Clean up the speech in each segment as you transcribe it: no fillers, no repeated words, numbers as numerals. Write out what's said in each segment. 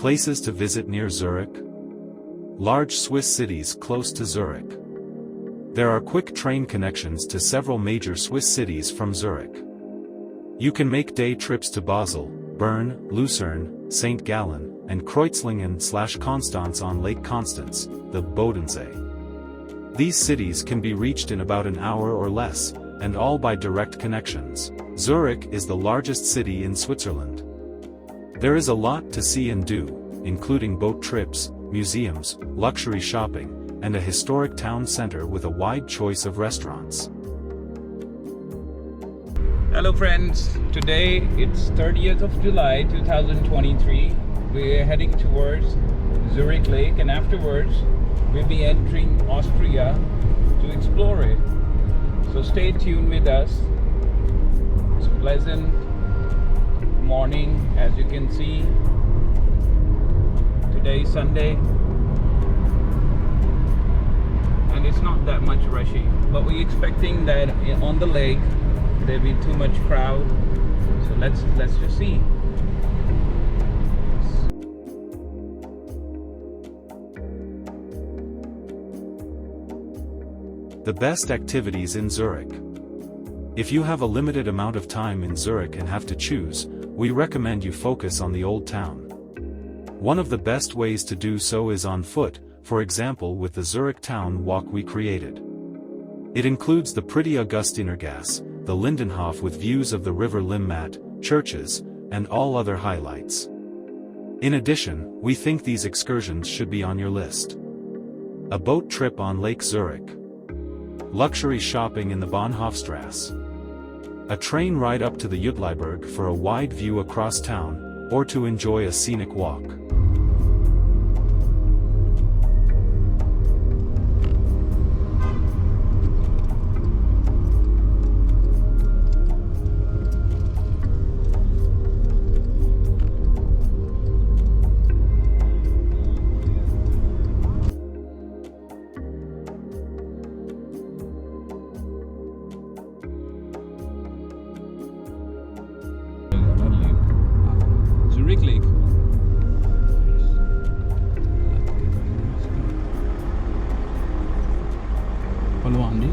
Places to visit near Zurich. Large Swiss cities close to Zurich. There are quick train connections to several major Swiss cities from Zurich. You can make day trips to Basel, Bern, Lucerne, St. Gallen, and Kreuzlingen/Konstanz on Lake Constance, the Bodensee. These cities can be reached in about an hour or less, and all by direct connections. Zurich is the largest city in Switzerland. There is a lot to see and do, including boat trips, museums, luxury shopping, and a historic town center with a wide choice of restaurants. Hello friends, today it's 30th of July 2023. We're heading towards Zurich Lake, and afterwards we'll be entering Austria to explore it. So stay tuned with us. It's a pleasant morning, as you can see. Today is Sunday and it's not that much rushy, but we're expecting that on the lake there'll be too much crowd. So let's just see. The best activities in Zurich. If you have a limited amount of time in Zurich and have to choose, we recommend you focus on the Old Town. One of the best ways to do so is on foot, for example with the Zurich Town Walk we created. It includes the pretty Augustinergasse, the Lindenhof with views of the river Limmat, churches, and all other highlights. In addition, we think these excursions should be on your list. A boat trip on Lake Zurich. Luxury shopping in the Bahnhofstrasse. A train ride up to the Uetliberg for a wide view across town, or to enjoy a scenic walk. Zurich Lake. Palwandi.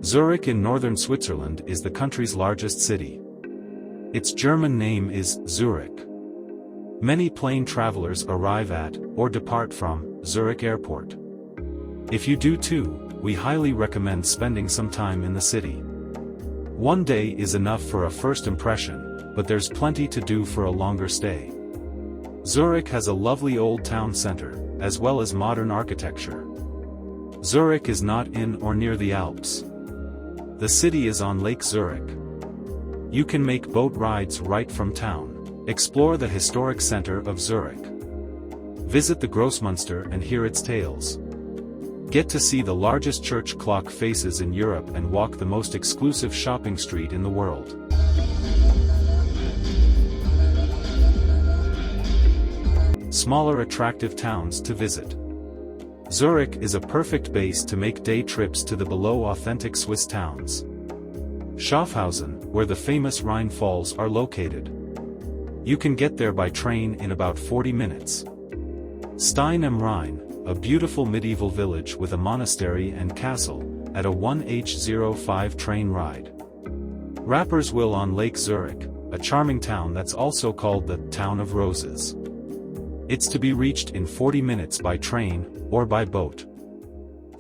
Zurich in northern Switzerland is the country's largest city. Its German name is Zurich. Many plane travelers arrive at, or depart from, Zurich Airport. If you do too, we highly recommend spending some time in the city. One day is enough for a first impression, but there's plenty to do for a longer stay. Zurich has a lovely old town center, as well as modern architecture. Zurich is not in or near the Alps. The city is on Lake Zurich. You can make boat rides right from town. Explore the historic center of Zurich. Visit the Grossmünster and hear its tales. Get to see the largest church clock faces in Europe and walk the most exclusive shopping street in the world. Smaller attractive towns to visit. Zurich is a perfect base to make day trips to the below authentic Swiss towns. Schaffhausen, where the famous Rhine Falls are located. You can get there by train in about 40 minutes. Stein am Rhein, a beautiful medieval village with a monastery and castle, at a 1H05 train ride. Rapperswil on Lake Zurich, a charming town that's also called the Town of Roses. It's to be reached in 40 minutes by train, or by boat.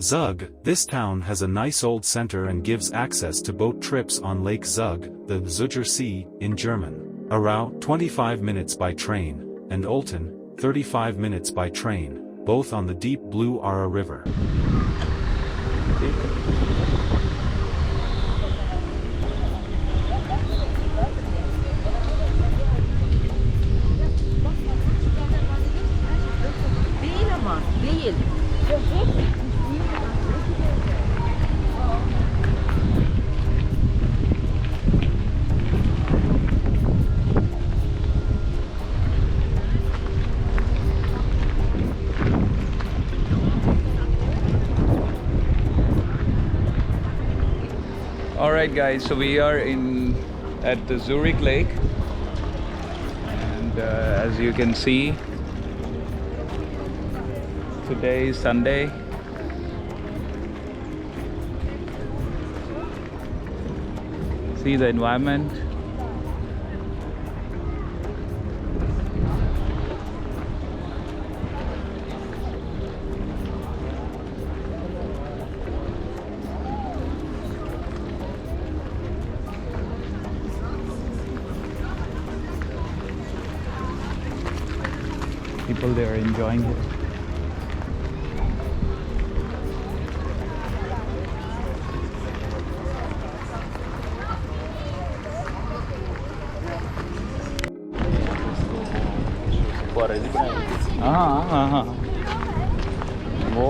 Zug, this town has a nice old center and gives access to boat trips on Lake Zug, the Zugger See, in German. Aarau, 25 minutes by train, and Olten, 35 minutes by train, both on the deep blue Aare River. Alright guys, so we are at the Zurich Lake, and as you can see, today is Sunday. See the environment. People, they are enjoying it. हाँ वो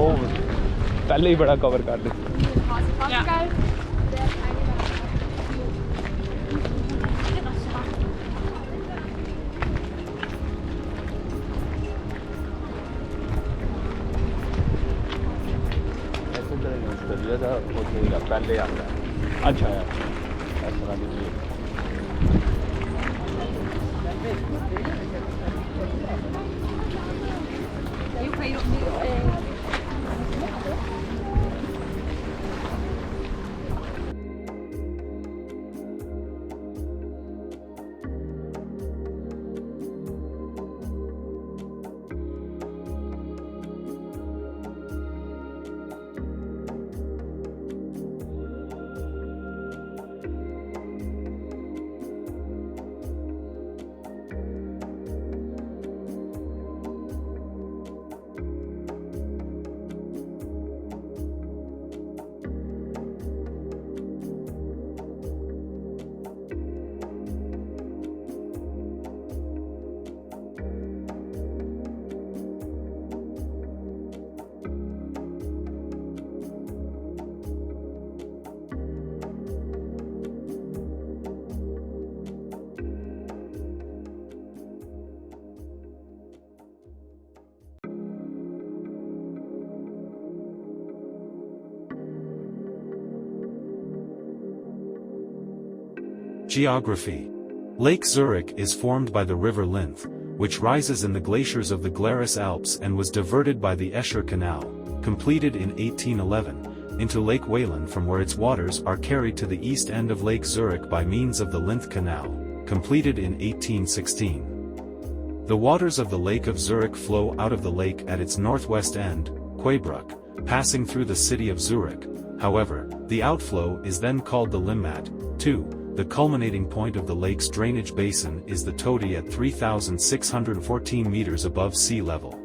पहले ही बड़ा cover कर दे। पहले आता है। अच्छा ऐसा दीजिए। Geography. Lake Zurich is formed by the river Linth, which rises in the glaciers of the Glarus Alps and was diverted by the Escher Canal, completed in 1811, into Lake Wayland, from where its waters are carried to the east end of Lake Zurich by means of the Linth Canal, completed in 1816. The waters of the Lake of Zurich flow out of the lake at its northwest end, Quaybruck, passing through the city of Zurich. However, the outflow is then called the Limmat, too. The culminating point of the lake's drainage basin is the Todi at 3,614 meters above sea level.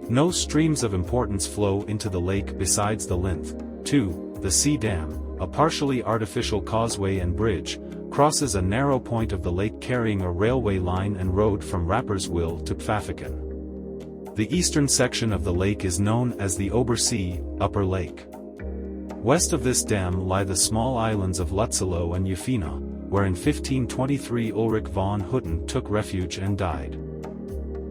No streams of importance flow into the lake besides the Linth. 2. The Sea Dam, a partially artificial causeway and bridge, crosses a narrow point of the lake carrying a railway line and road from Rapperswil to Pfäffiken. The eastern section of the lake is known as the Obersee, Upper Lake. West of this dam lie the small islands of Lützelow and Ufina, where in 1523 Ulrich von Hutten took refuge and died.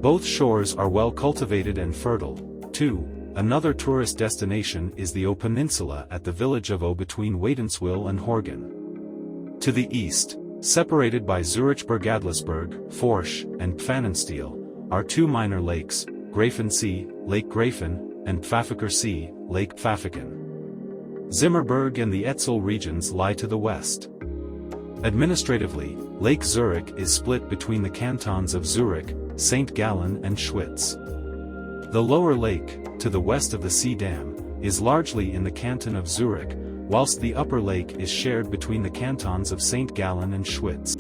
Both shores are well cultivated and fertile. 2. Another tourist destination is the O Peninsula at the village of O between Wädenswil and Horgen. To the east, separated by Zurichberg-Adlersberg, Forsch, and Pfannenstiel, are two minor lakes, Grafensee, Lake Grafen, and Pfäffiker See, Lake Pfäffiken. Zimmerberg and the Etzel regions lie to the west. Administratively, Lake Zurich is split between the cantons of Zurich, St. Gallen and Schwyz. The lower lake, to the west of the Sea Dam, is largely in the canton of Zurich, whilst the upper lake is shared between the cantons of St. Gallen and Schwyz.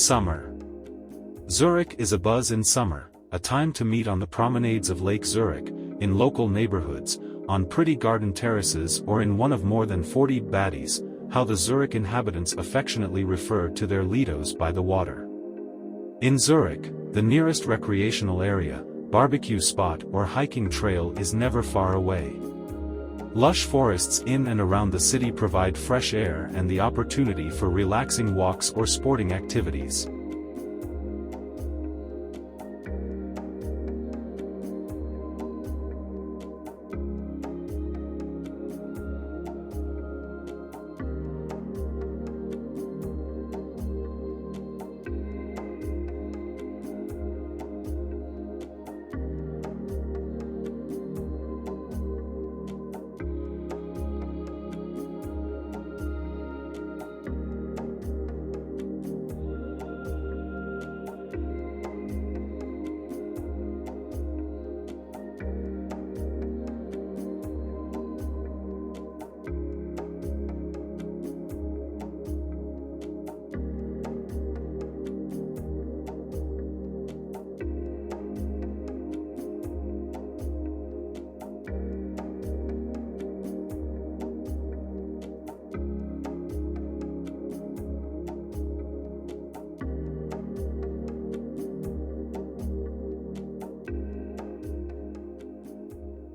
Summer. Zurich is abuzz in summer, a time to meet on the promenades of Lake Zurich, in local neighborhoods, on pretty garden terraces or in one of more than 40 baddies, how the Zurich inhabitants affectionately refer to their lidos by the water. In Zurich, the nearest recreational area, barbecue spot or hiking trail is never far away. Lush forests in and around the city provide fresh air and the opportunity for relaxing walks or sporting activities.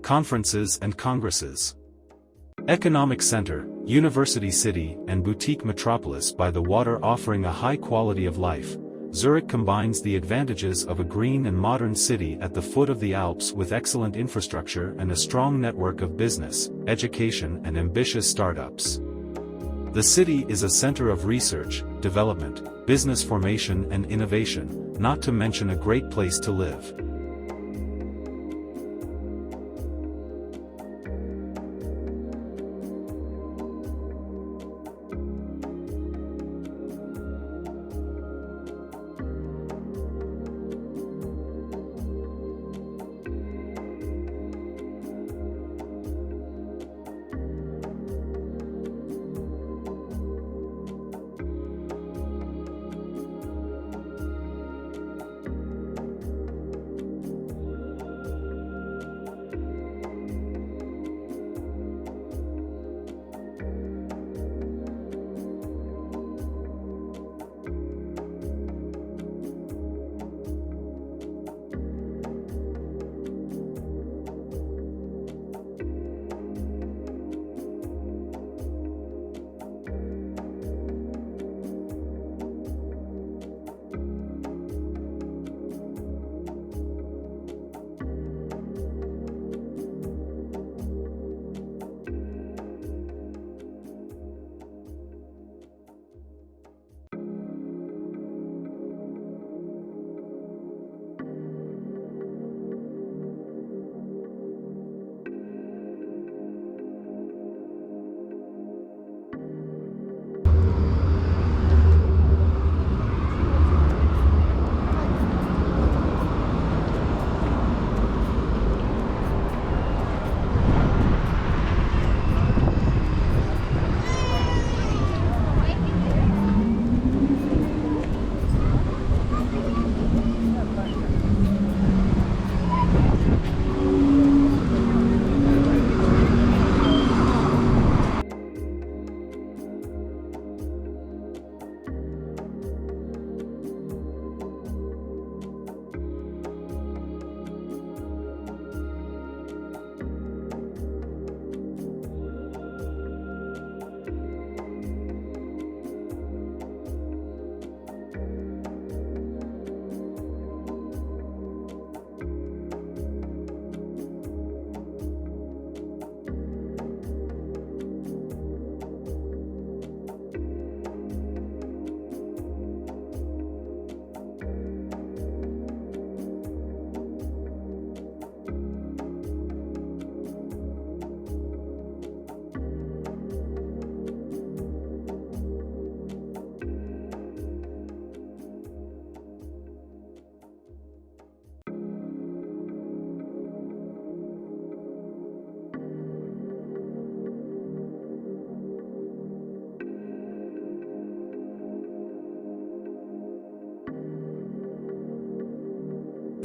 Conferences and congresses. Economic center, university city and boutique metropolis by the water offering a high quality of life, Zurich combines the advantages of a green and modern city at the foot of the Alps with excellent infrastructure and a strong network of business, education and ambitious startups. The city is a center of research, development, business formation and innovation, not to mention a great place to live.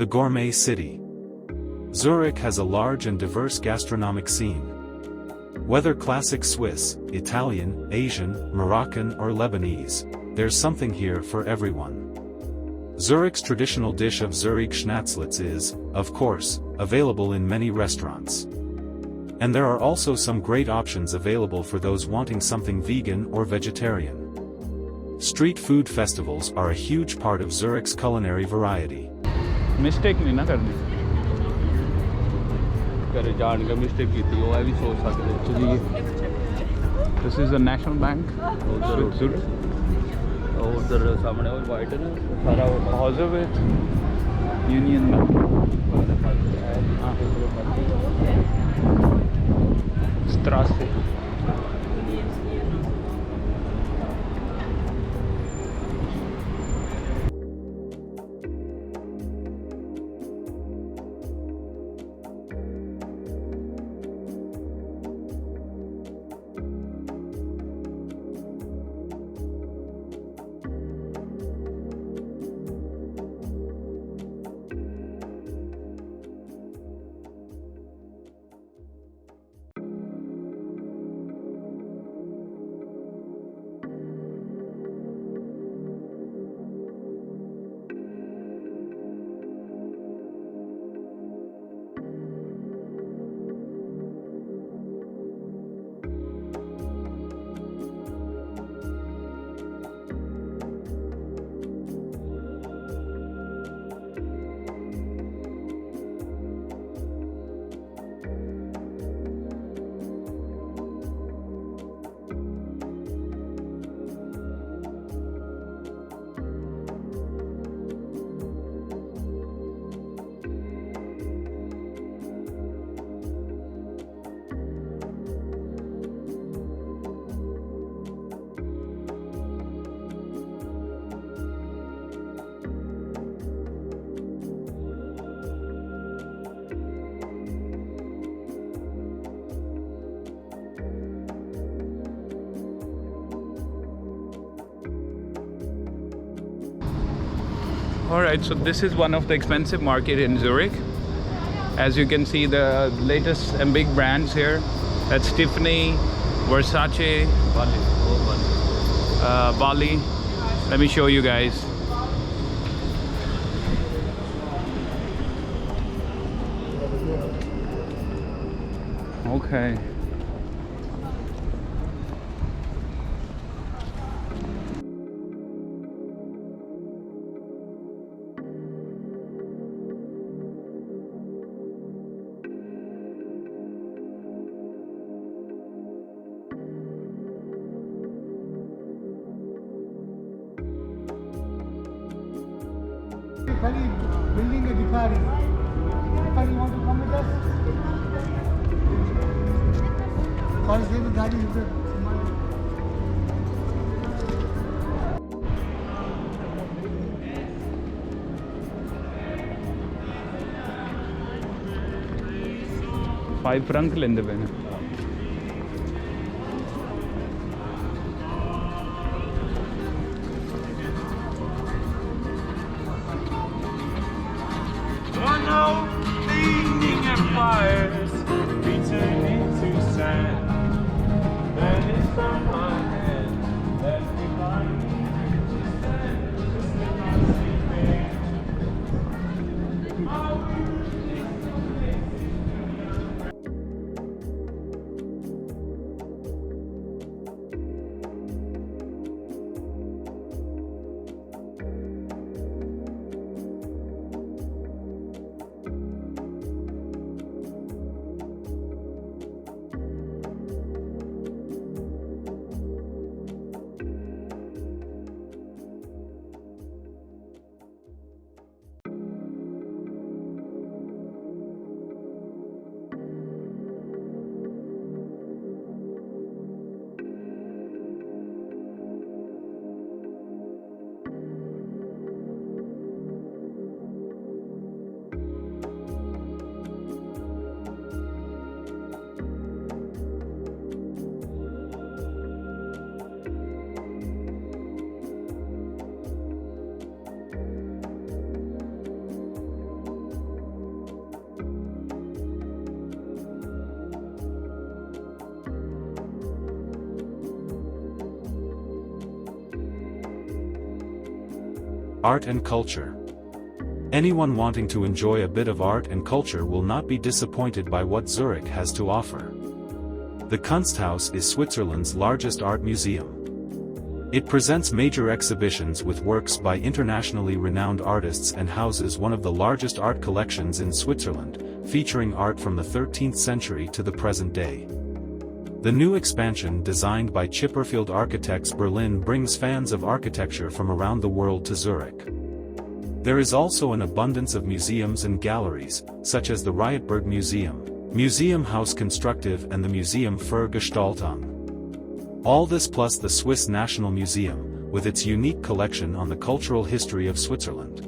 The gourmet city. Zurich has a large and diverse gastronomic scene. Whether classic Swiss, Italian, Asian, Moroccan or Lebanese, there's something here for everyone. Zurich's traditional dish of Zurich Schnatzlitz is, of course, available in many restaurants. And there are also some great options available for those wanting something vegan or vegetarian. Street food festivals are a huge part of Zurich's culinary variety. Mistake नहीं ना करनी। करे जान का mistake की थी वो है भी सोच सकते हैं। चलिए। This is the National Bank. Zurich. और उधर सामने वो white है ना सारा Also with Union Bank. Straße. Alright, so this is one of the expensive market in Zurich. As you can see, the latest and big brands here. That's Tiffany, Versace, Bali. Let me show you guys. Okay. Building a Dikari. Dikari, you want to come with us? Call say the गाड़ी इधर. $5 लेंदे पे ना। Fleeting empires beaten into sand. That is from my hand. Left behind me, just stand, just not sleeping. Art and culture. Anyone wanting to enjoy a bit of art and culture will not be disappointed by what Zurich has to offer. The Kunsthaus is Switzerland's largest art museum. It presents major exhibitions with works by internationally renowned artists and houses one of the largest art collections in Switzerland, featuring art from the 13th century to the present day. The new expansion, designed by Chipperfield Architects Berlin, brings fans of architecture from around the world to Zurich. There is also an abundance of museums and galleries, such as the Rietberg Museum, Museum Haus Konstruktiv and the Museum für Gestaltung. All this plus the Swiss National Museum, with its unique collection on the cultural history of Switzerland.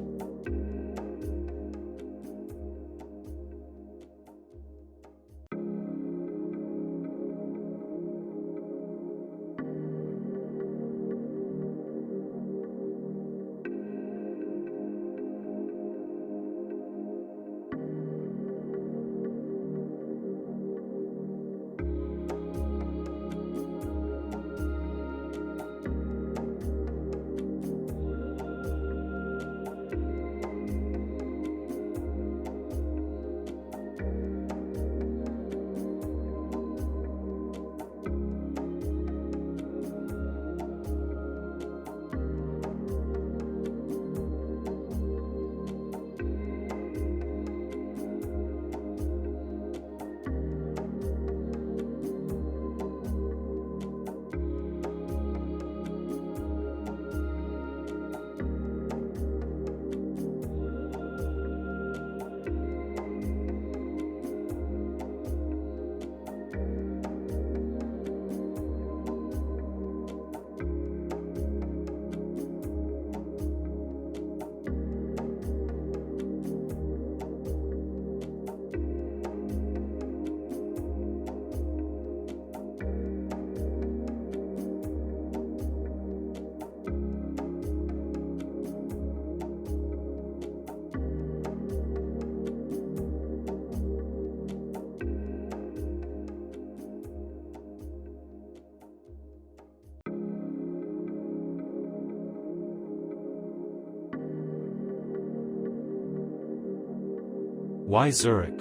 Why Zurich?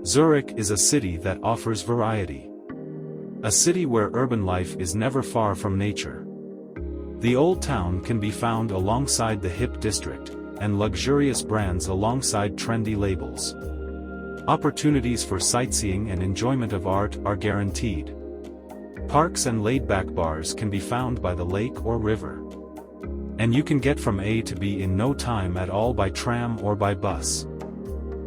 Zurich is a city that offers variety. A city where urban life is never far from nature. The old town can be found alongside the hip district, and luxurious brands alongside trendy labels. Opportunities for sightseeing and enjoyment of art are guaranteed. Parks and laid-back bars can be found by the lake or river. And you can get from A to B in no time at all by tram or by bus.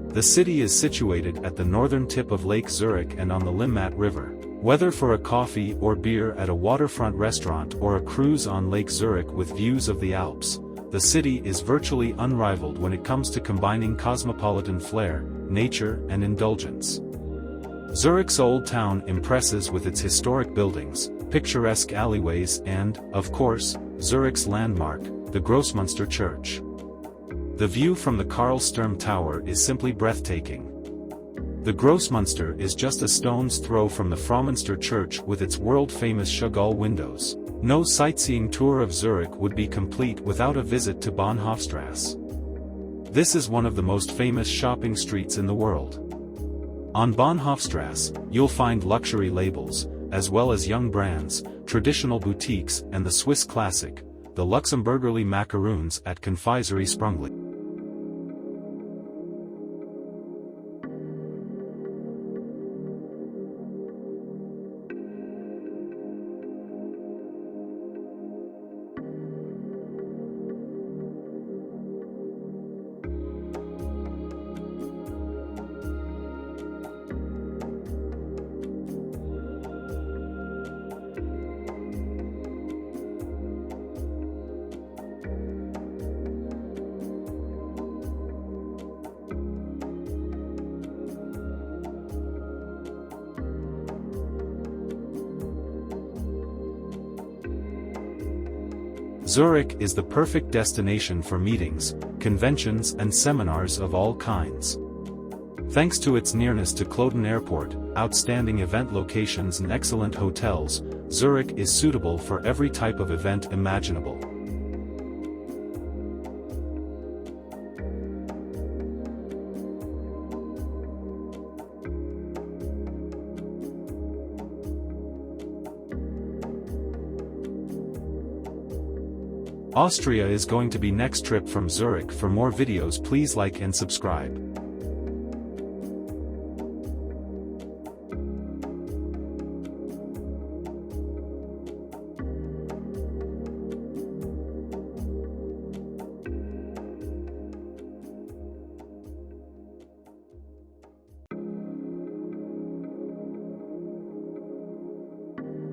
The city is situated at the northern tip of Lake Zurich and on the Limmat River. Whether for a coffee or beer at a waterfront restaurant or a cruise on Lake Zurich with views of the Alps, the city is virtually unrivaled when it comes to combining cosmopolitan flair, nature, and indulgence. Zurich's Old Town impresses with its historic buildings, picturesque alleyways and, of course, Zurich's landmark, the Grossmünster Church. The view from the Karlsturm Tower is simply breathtaking. The Grossmünster is just a stone's throw from the Frauenster Church with its world-famous Chagall windows. No sightseeing tour of Zurich would be complete without a visit to Bahnhofstrasse. This is one of the most famous shopping streets in the world. On Bahnhofstrasse, you'll find luxury labels, as well as young brands, traditional boutiques and the Swiss classic, the Luxemburgerli macaroons at Confiserie Sprungli. Zurich is the perfect destination for meetings, conventions and seminars of all kinds. Thanks to its nearness to Cologne Airport, outstanding event locations and excellent hotels, Zurich is suitable for every type of event imaginable. Austria is going to be next trip from Zurich. For more videos please like and subscribe.